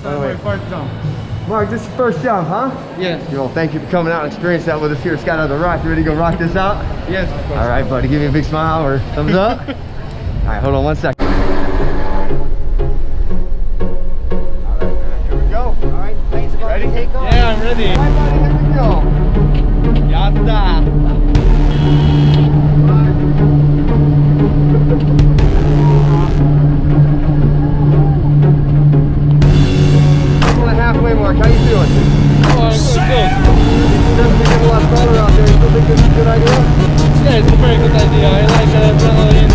my first jump. Mark, this is your first jump, huh? Yes. Well, thank you for coming out and experiencing that with us here at Skydiving the Rock. You ready to go rock this out? Yes, of course. All right, buddy. Give me a big smile or thumbs up. All right, hold on 1 second. All right, man. Here we go. All right, planes about to take off. Yeah, I'm ready. All right, buddy. Here we go. Ya está. 1.5 Mark. How you feeling? Oh, good. Definitely getting a lot taller out there. You still think this is a good idea? Yeah, it's a very good idea. I like adrenaline.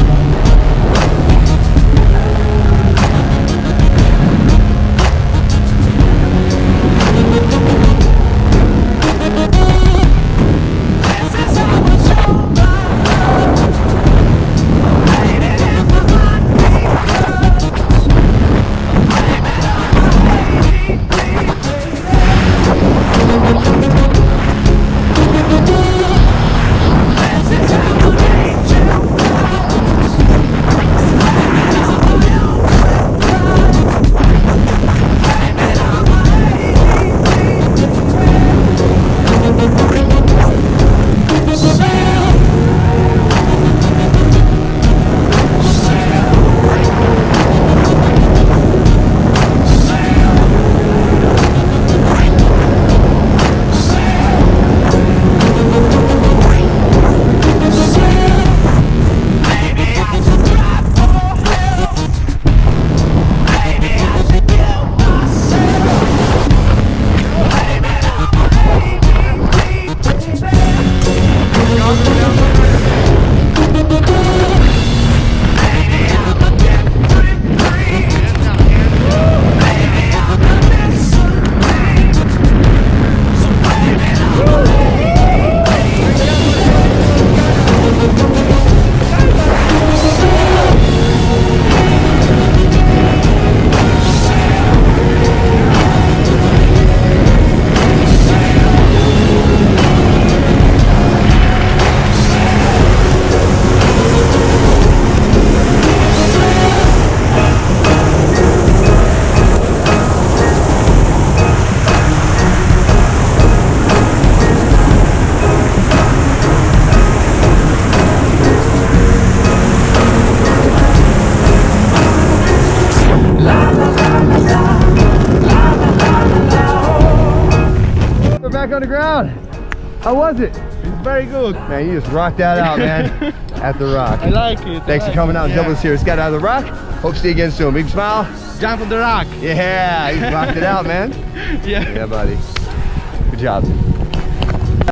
Back on the ground. How was it? It's very good. Man, you just rocked that out, man. At the Rock. I like it. Thanks for coming out and jumping us here at Skydiving the Rock. Hope to see you again soon. Big smile. Jump on the rock. Yeah, you rocked it out, man. Yeah. Yeah, buddy. Good job.